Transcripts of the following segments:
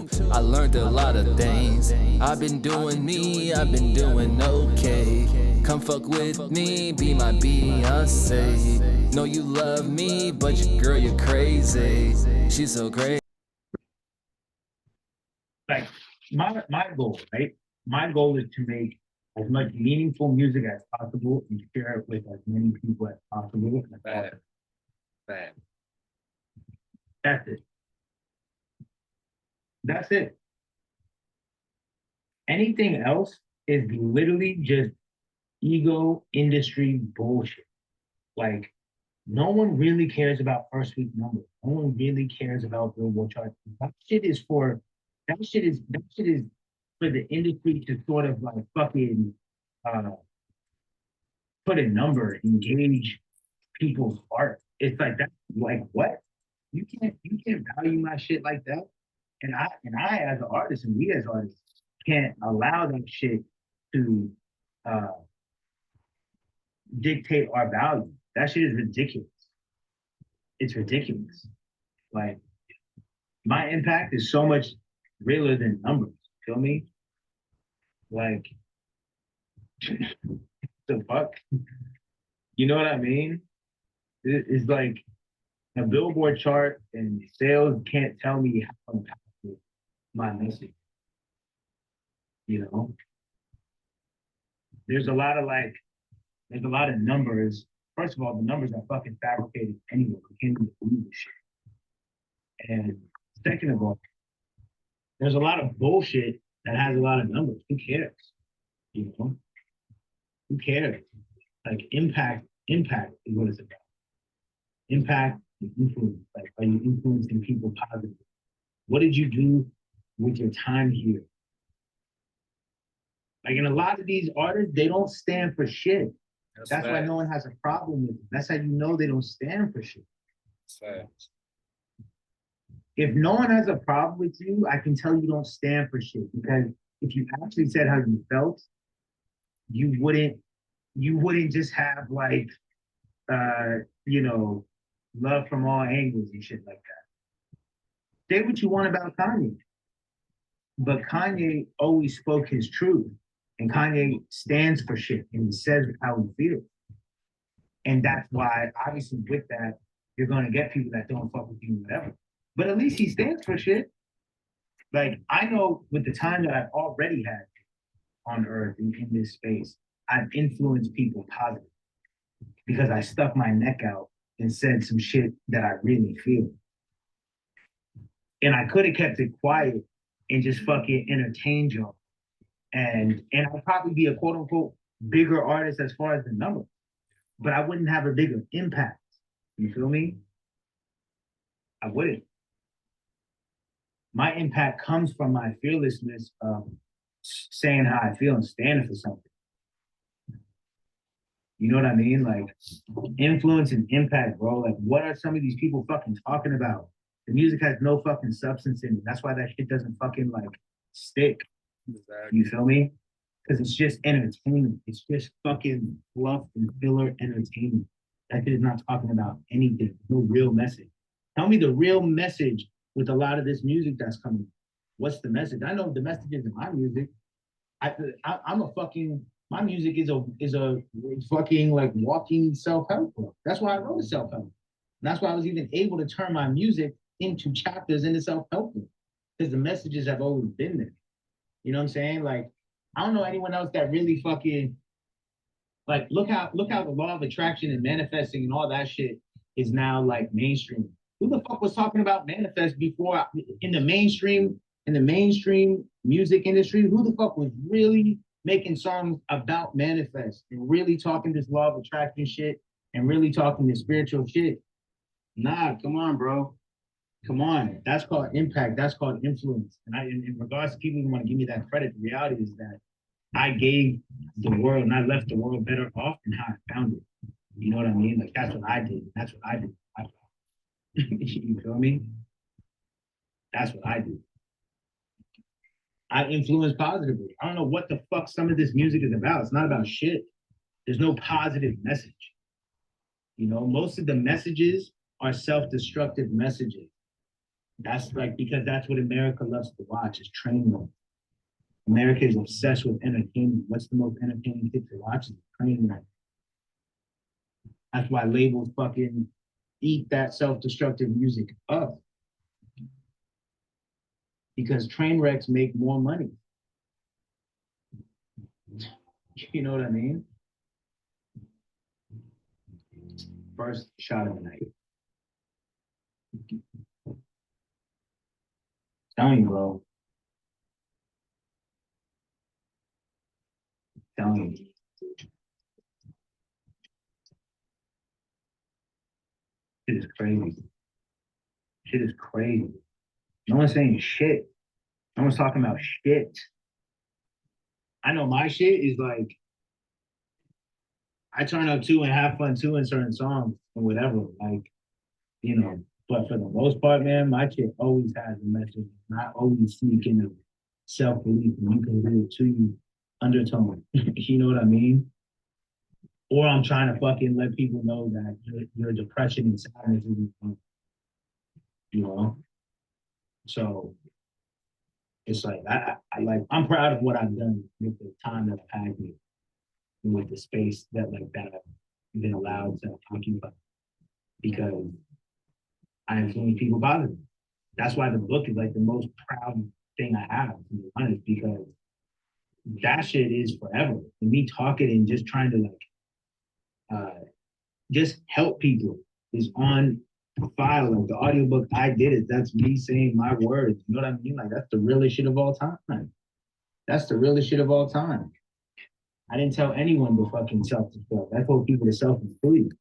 too. I learned a lot of things. I've been doing me, I've been doing okay. Come fuck with me, be my Beyonce. Know you love me, but girl, you're crazy. She's so great. Like my goal, right? My goal is to make as much meaningful music as possible and share it with as many people as possible. Bad. That's it. That's it. Anything else is literally just ego industry bullshit. Like, no one really cares about first week numbers. No one really cares about Billboard charts. That shit is for the industry to sort of like fucking put a number, engage people's heart. It's like that. Like what? You can't value my shit like that. And I as an artist and we as artists can't allow that shit to dictate our value. That shit is ridiculous. It's ridiculous. Like my impact is so much realer than numbers. Feel me? Like the fuck? You know what I mean? It's like a Billboard chart and sales can't tell me how impactful my message. You know? There's a lot of numbers. First of all, the numbers are fucking fabricated anyway. You can't even believe this shit. And second of all, there's a lot of bullshit that has a lot of numbers. Who cares? You know? Who cares? Like impact is what it's about. Impact and influence. Like, are you influencing people positively? What did you do with your time here? Like in a lot of these artists, they don't stand for shit. That's why no one has a problem with them. That's how you know they don't stand for shit. If no one has a problem with you, I can tell you don't stand for shit. Because if you actually said how you felt, you wouldn't just have like love from all angles and shit like that. Say what you want about Kanye. But Kanye always spoke his truth. And Kanye stands for shit and he says how he feels. And that's why, obviously, with that, you're going to get people that don't fuck with you, whatever. But at least he stands for shit. Like, I know with the time that I've already had on Earth in this space, I've influenced people positively because I stuck my neck out and said some shit that I really feel. And I could have kept it quiet and just fucking entertained y'all. And I'd probably be a quote unquote bigger artist as far as the numbers, but I wouldn't have a bigger impact. You feel me? I wouldn't. My impact comes from my fearlessness of saying how I feel and standing for something. You know what I mean? Like influence and impact, bro. Like what are some of these people fucking talking about? The music has no fucking substance in it. That's why that shit doesn't fucking like stick. Exactly. You feel me? Because it's just entertainment. It's just fucking fluff and filler entertainment. That shit is not talking about anything. No real message. Tell me the real message with a lot of this music that's coming. What's the message? I know the message is in my music. My music is a fucking like walking self-help book. That's why I wrote a self-help. And that's why I was even able to turn my music into chapters in the self-help book. Because the messages have always been there. You know what I'm saying? Like, I don't know anyone else that really fucking like look how the law of attraction and manifesting and all that shit is now like mainstream. Who the fuck was talking about manifest before in the mainstream music industry? Who the fuck was really making songs about manifest and really talking this law of attraction shit and really talking this spiritual shit? Nah, come on, bro. Come on. That's called impact. That's called influence. And in regards to people who want to give me that credit, the reality is that I gave the world and I left the world better off than how I found it. You know what I mean? Like that's what I did. That's what I did. You feel me? That's what I do. I influence positively. I don't know what the fuck some of this music is about. It's not about shit. There's no positive message. You know, most of the messages are self-destructive messages. That's like because that's what America loves to watch is train wreck. America is obsessed with entertainment. What's the most entertaining thing to watch is train wreck. That's why labels fucking eat that self-destructive music up. Because train wrecks make more money. You know what I mean? First shot of the night. Telling you, bro. Telling you. Shit is crazy. Shit is crazy. No one's saying shit. No one's talking about shit. I know my shit is like, I turn up too and have fun too in certain songs and whatever. Like, you know, but for the most part, man, my shit always has a message. And I always sneak in a self-belief and you can hear it to you undertone. You know what I mean? Or I'm trying to fucking let people know that your depression and sadness is, you know. So it's like I'm proud of what I've done with the time that I've had here and with the space that I've been allowed to occupy because I influence people positively. That's why the book is like the most proud thing I have, to be honest, because that shit is forever. And me talking and just trying to just help people is on file. Like the audiobook I did it, that's me saying my words. You know what I mean? Like that's the realest shit of all time. That's the realest shit of all time. I didn't tell anyone to fucking self-destruct. I told people to self-improve.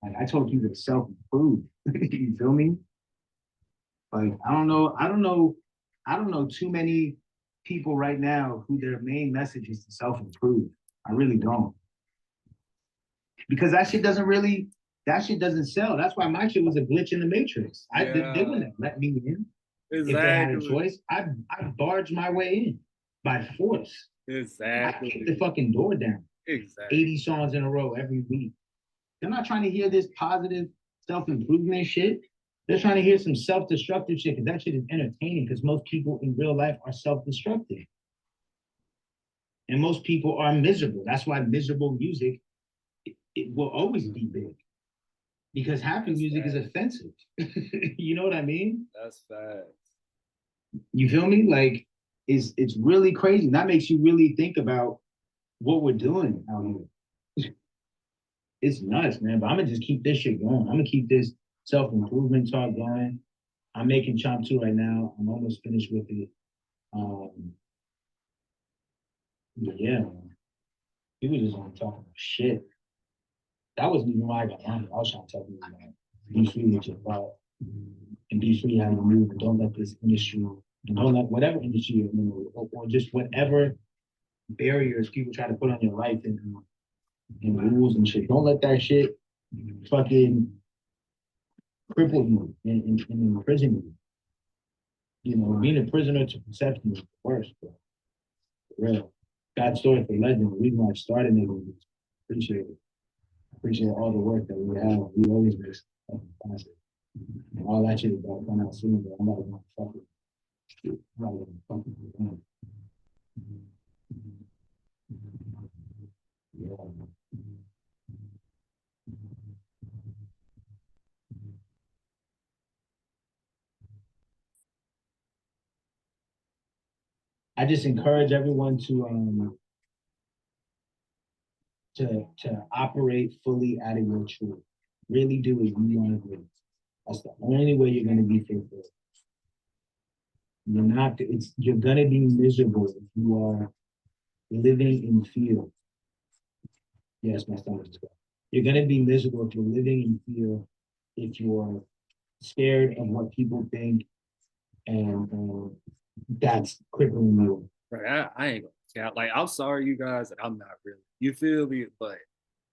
Like I told people to self-improve. You feel me? Like I don't know too many people right now who their main message is to self-improve. I really don't. Because that shit doesn't sell. That's why my shit was a glitch in the matrix. They wouldn't let me in. Exactly. If they had a choice. I barged my way in by force. Exactly. I kicked the fucking door down. Exactly. 80 songs in a row every week. They're not trying to hear this positive self-improvement shit. They're trying to hear some self-destructive shit because that shit is entertaining because most people in real life are self-destructive. And most people are miserable. That's why miserable music, it will always be big. Because happy music is offensive. You know what I mean? That's facts. You feel me? Like, it's really crazy. That makes you really think about what we're doing out here. It's nuts, man. But I'm gonna just keep this shit going. I'm gonna keep this self-improvement talk going. I'm making Chomp 2 right now. I'm almost finished with it. But yeah, man. People just want to talk about shit. That wasn't even why I got on. I was trying to tell you about be free with your thought and be free how you move. And don't let this industry, and don't let whatever industry you're in, or just whatever barriers people try to put on your life and rules and shit. Don't let that shit fucking cripple you and imprison you. You know, being a prisoner to perception is the worst, bro. For real. God story for legend. The reason why I started it was appreciate it. Appreciate all the work that we have. We always make fucking classic. And all that shit is about to come out soon, but I'm not gonna fuck it. I'm not gonna fuck it. Yeah. I just encourage everyone to operate fully out of your truth. Really do what you want to do. That's the only way you're gonna be fulfilled. You're gonna be miserable if you are living in fear. Yes, my stomach is good. You're gonna be miserable if you're living in fear, if you're scared of what people think, and that's crippling you. Right, I ain't gonna count. Like, I'm sorry, you guys, that I'm not really. You feel me? But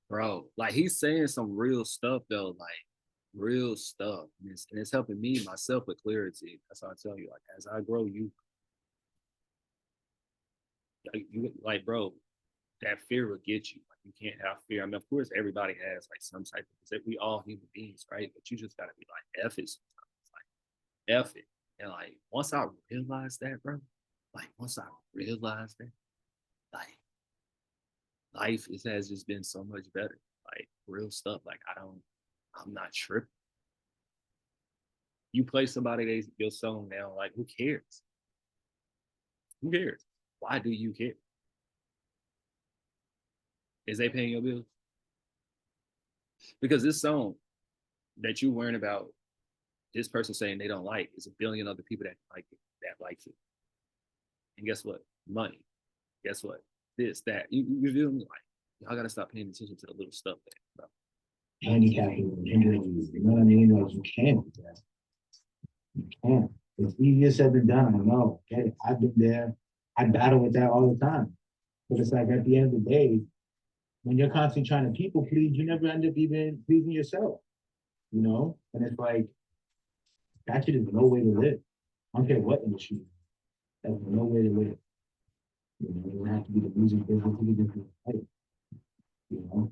bro, like he's saying some real stuff though, like real stuff, and it's helping me myself with clarity. That's how I tell you. Like as I grow, you like bro. that fear will get you. Like, you can't have fear. I mean, of course, everybody has like some type of, we all human beings, right? But you just gotta be like, F it sometimes. Like, F it. And like, once I realized that, bro, like, once I realized that, like, life has just been so much better. Like, real stuff. Like, I'm not tripping. You play somebody your song now, like, who cares? Who cares? Why do you care? Is they paying your bills? Because this song that you worrying about, this person saying they don't like, is a billion other people that like it, that likes it. And guess what? Money. Guess what? This, that. You feel me? Like, y'all gotta stop paying attention to the little stuff that, bro. Handicapping, injuries, you know what I mean? Like you can't do that. You can't. It's easier said than done. I know. Okay, I've been there. I battle with that all the time. But it's like at the end of the day, when you're constantly trying to people please, you never end up even pleasing yourself. You know? And it's like that shit is no way to live. I don't care what industry. That's no way to live. You know, it doesn't have to be the music business, it could just be life. You know?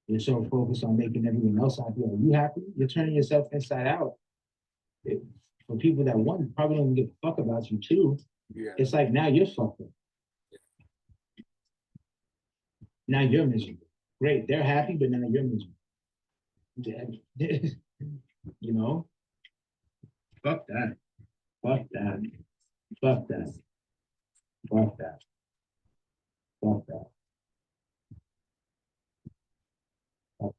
You're so focused on making everyone else happy. Are you happy? You're turning yourself inside out. It, for people that one probably don't give a fuck about you too, Yeah. it's like now you're fucked up. Now you're miserable. Great, they're happy, but now you're miserable. You know? Fuck that. Fuck that. Fuck that. Fuck that. Fuck that. Fuck.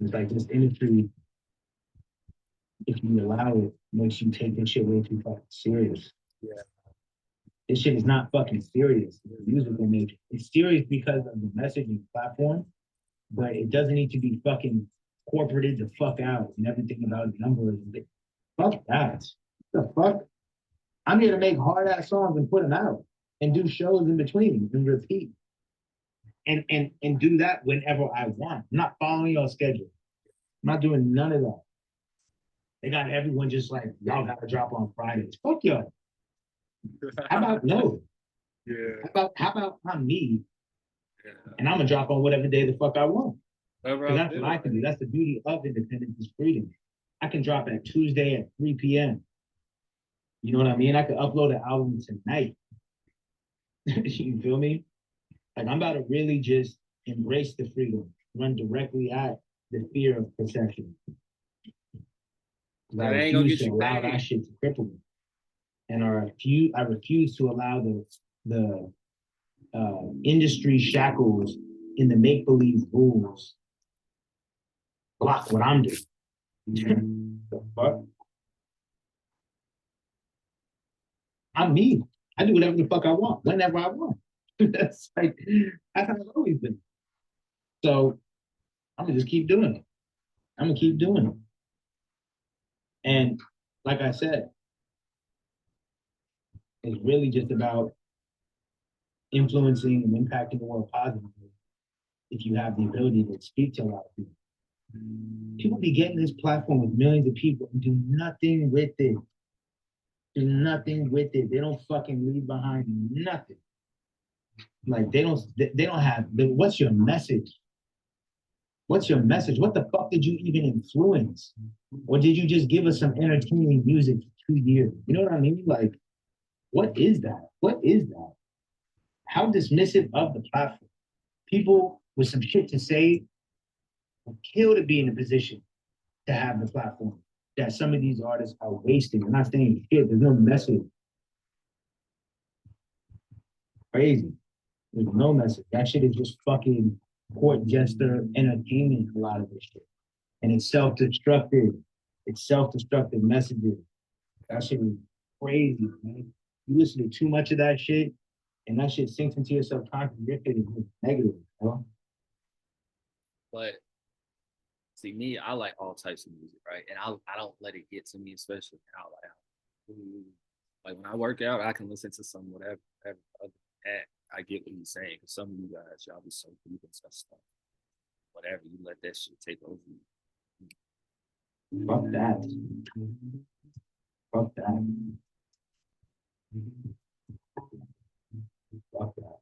It's like this industry, if you allow it, makes you take this shit way too fucking serious. Yeah. This shit is not fucking serious. The musical nature. It's serious because of the messaging platform, but it doesn't need to be fucking corporated the fuck out and everything about numbers. Fuck that. The fuck? I'm here to make hard ass songs and put them out and do shows in between and repeat. And do that whenever I want. I'm not following your schedule. I'm not doing none of that. They got everyone just like, y'all gotta drop on Fridays. Fuck y'all. How about no? Yeah. How about I'm me Yeah. and I'm gonna drop on whatever day the fuck I want? Because that's what I can do. Right? That's the beauty of independence is freedom. I can drop at Tuesday at 3 p.m. You know what I mean? I could upload an album tonight. You feel me? Like I'm about to really just embrace the freedom, run directly at the fear of perception. I ain't gonna refuse get to you allow paid. that shit to cripple me. And I refuse to allow the industry shackles in the make-believe rules block what I'm doing. The fuck? I'm me. I do whatever the fuck I want, whenever I want. That's like that's how I've always been. So I'm gonna just keep doing it. I'm gonna keep doing it. And like I said, it's really just about influencing and impacting the world positively if you have the ability to speak to a lot of people. People be getting this platform with millions of people and do nothing with it. Do nothing with it. They don't fucking leave behind nothing. Like they don't have what's your message? What's your message? What the fuck did you even influence? Or did you just give us some entertaining music for 2 years? You know what I mean? Like, what is that? What is that? How dismissive of the platform. People with some shit to say would kill to be in a position to have the platform that some of these artists are wasting. I'm not saying shit, there's no message. Crazy. There's no message. That shit is just fucking court jester entertainment, a lot of this shit. And it's self-destructive. It's self-destructive messages. That shit is crazy, man. You listen to too much of that shit, and that shit sinks into your subconscious. Your shit is negative, bro. But see, me, I like all types of music, right? And I don't let it get to me, especially now. Like when I work out, I can listen to some whatever other that. I get what he's saying. Cause some of you guys, y'all be so deep into stuff. Whatever, you let that shit take over you. Fuck that. Fuck that. Fuck that.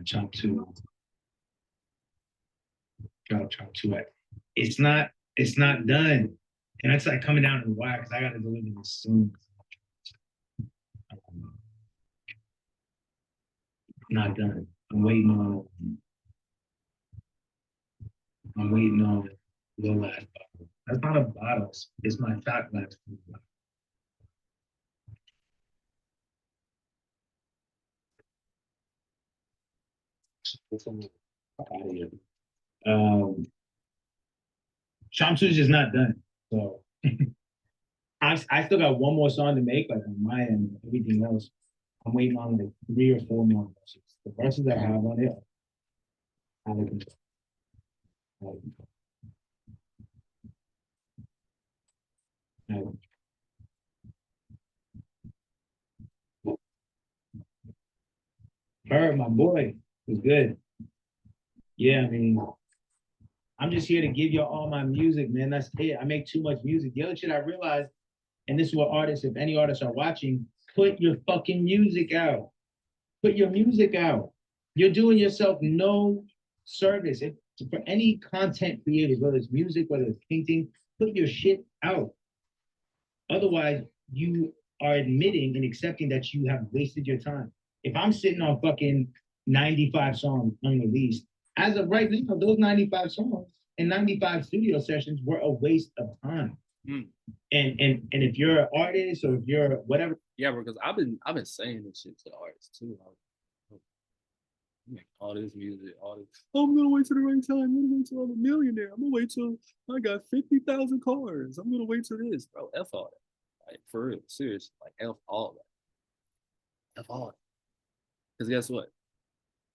Chop two. Chop two. It's not done. And it's like coming down to the wire because I gotta deliver this soon. Not done. I'm waiting on the last bottle. That's not a bottle. It's my shot glass. Shamsu is just not done. So I still got one more song to make, like on my end, everything else. I'm waiting on like 3 or 4 more verses. The verses I have on it, out of control. Out of control. Out of control. Her, my boy, was good. Yeah, I mean, I'm just here to give y'all all my music, man. That's it. I make too much music. The other shit I realized, and this is what artists, if any artists are watching, put your fucking music out. Put your music out. You're doing yourself no service. For any content creator, whether it's music, whether it's painting, put your shit out. Otherwise, you are admitting and accepting that you have wasted your time. If I'm sitting on fucking 95 songs unreleased, as of right now, those 95 songs and 95 studio sessions were a waste of time. And if you're an artist or if you're whatever. Yeah, because I've been saying this shit to the artists too. Make all this music, all this. Oh, I'm gonna wait till the right time. I'm gonna wait till I'm a millionaire. I'm gonna wait till I got 50,000 cars. I'm gonna wait till this, bro. F all that. Like for real, seriously. Like F all that. F all that. Because guess what?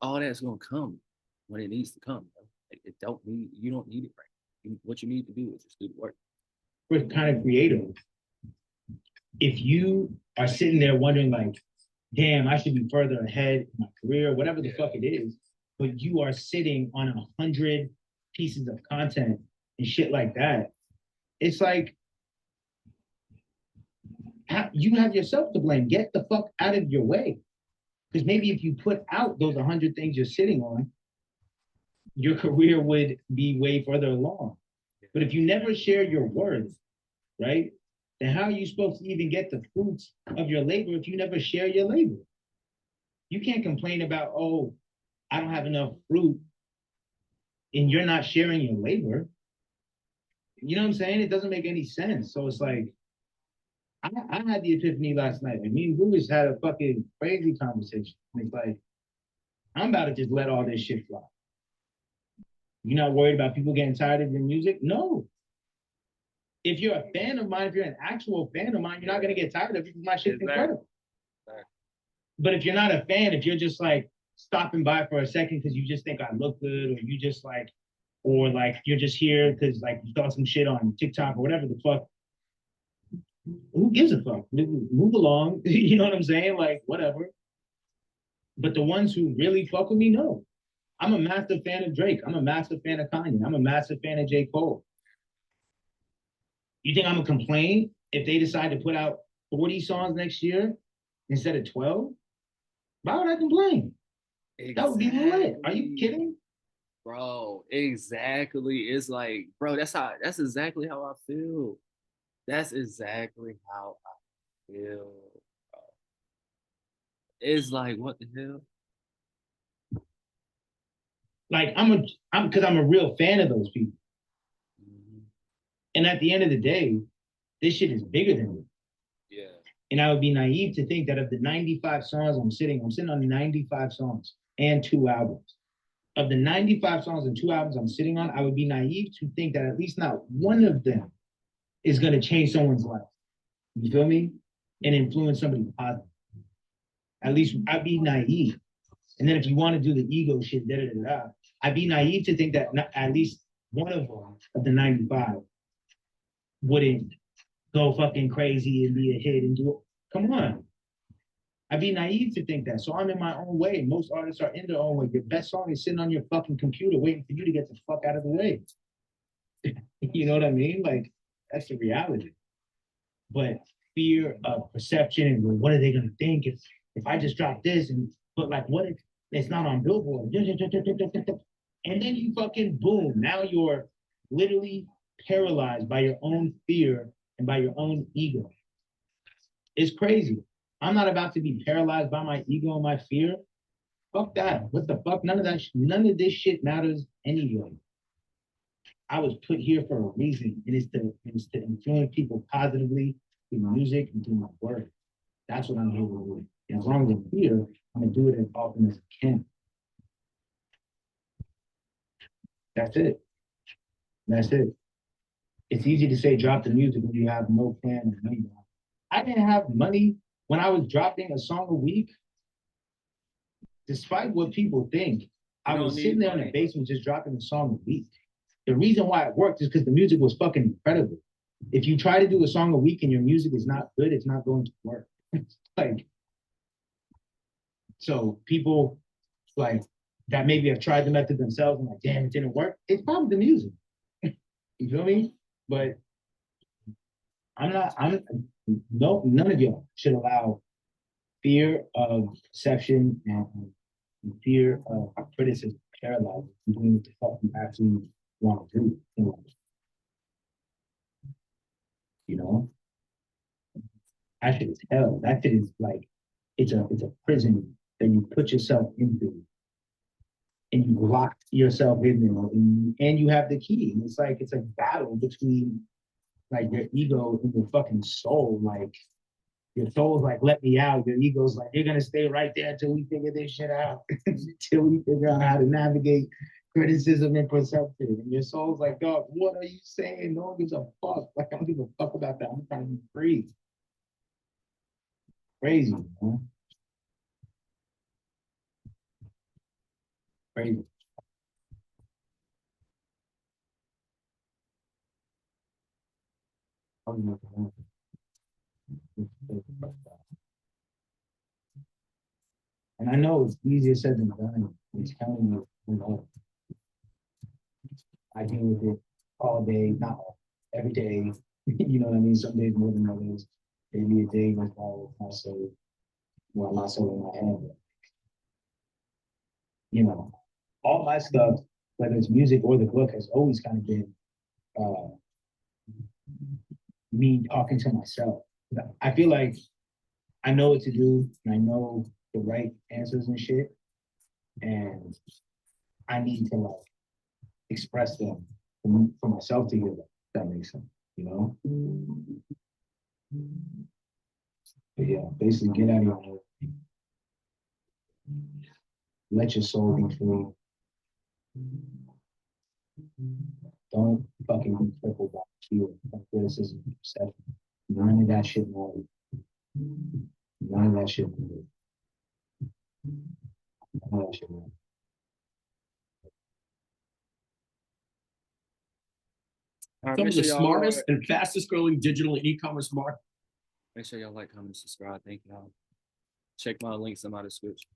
All that's gonna come when it needs to come, bro. Like you don't need it right. What you need to do is just do the work. We're kind of creative. If you are sitting there wondering like, damn, I should be further ahead in my career, whatever the fuck it is, but you are sitting on 100 pieces of content and shit like that, it's like, you have yourself to blame. Get the fuck out of your way. Because maybe if you put out those 100 things you're sitting on, your career would be way further along. But if you never share your worth, right, then how are you supposed to even get the fruits of your labor if you never share your labor? You can't complain about, oh, I don't have enough fruit, and you're not sharing your labor. You know what I'm saying? It doesn't make any sense. So it's like, I had the epiphany last night, and me and Russ had a fucking crazy conversation. It's like, I'm about to just let all this shit fly. You're not worried about people getting tired of your music? No. If you're a fan of mine, if you're an actual fan of mine, you're not going to get tired of it because my shit's incredible. Exactly. But if you're not a fan, if you're just like stopping by for a second because you just think I look good, or you just like, or like you're just here because like you saw some shit on TikTok or whatever the fuck, who gives a fuck? Move along. You know what I'm saying? Like, whatever. But the ones who really fuck with me, no. I'm a massive fan of Drake. I'm a massive fan of Kanye. I'm a massive fan of J. Cole. You think I'm gonna complain if they decide to put out 40 songs next year instead of 12? Why would I complain? Exactly. That would be lit. Are you kidding? Bro, exactly. It's like, bro, that's exactly how I feel. That's exactly how I feel. Bro. It's like, what the hell? Like I'm because I'm a real fan of those people. Mm-hmm. And at the end of the day, this shit is bigger than me. Yeah. And I would be naive to think that of the 95 songs I'm sitting on 95 songs and 2 albums. Of the 95 songs and 2 albums I'm sitting on, I would be naive to think that at least not one of them is going to change someone's life. You feel me? And influence somebody positive. At least I'd be naive. And then if you want to do the ego shit, I'd be naive to think that at least one of them of the 95 wouldn't go fucking crazy and be a hit and do it. Come on. I'd be naive to think that. So I'm in my own way. Most artists are in their own way. Your best song is sitting on your fucking computer waiting for you to get the fuck out of the way. You know what I mean? Like, that's the reality. But fear of perception and well, what are they gonna think if I just drop this and but like what if it's not on Billboard? And then you fucking boom. Now you're literally paralyzed by your own fear and by your own ego. It's crazy. I'm not about to be paralyzed by my ego and my fear. Fuck that. What the fuck? None of this shit matters anyway. I was put here for a reason, and it's to influence people positively through music and through my work. That's what I'm here to do. And as long as I'm here, I'm gonna do it as often as I can. That's it. That's it. It's easy to say drop the music when you have no plan or money. I didn't have money when I was dropping a song a week. Despite what people think, I was sitting there in the basement just dropping a song a week. The reason why it worked is because the music was fucking incredible. If you try to do a song a week and your music is not good, it's not going to work. Like, so people like that maybe have tried the method themselves and like, damn, it didn't work. It's probably the music. You feel me? But none of y'all should allow fear of perception and fear of criticism paralyze you from doing what the fuck you actually want to do in life. You know? That shit is hell. That shit is like it's a prison that you put yourself into and you lock yourself in there and you have the key. And it's a battle between like your ego and your fucking soul. Like your soul's like, let me out. Your ego's like, you're gonna stay right there until we figure this shit out. Until we figure out how to navigate criticism and perception. And your soul's like, dog, what are you saying? No one gives a fuck. Like I don't give a fuck about that. I'm trying to be free. Crazy, man. Crazy. And I know it's easier said than done. It's telling you, you know, I deal with it all day, not every day. You know what I mean? Some days more than others. Maybe a day goes by with not so, well, not so in my head. But, you know, all my stuff, whether it's music or the book, has always kind of been uh, me talking to myself. I feel like I know what to do and I know the right answers and shit. And I need to like express them for myself to hear that. If that makes sense, you know? But yeah, basically get out of your head. Let your soul be free. Don't fucking be crippled by fear, by criticism, perception. None of that shit matters. None of that shit matters. None of that shit matters. Right, Some of the sure smartest and fastest growing digital and e-commerce market. make sure y'all like, comment, subscribe. Thank y'all. Check my links in my description.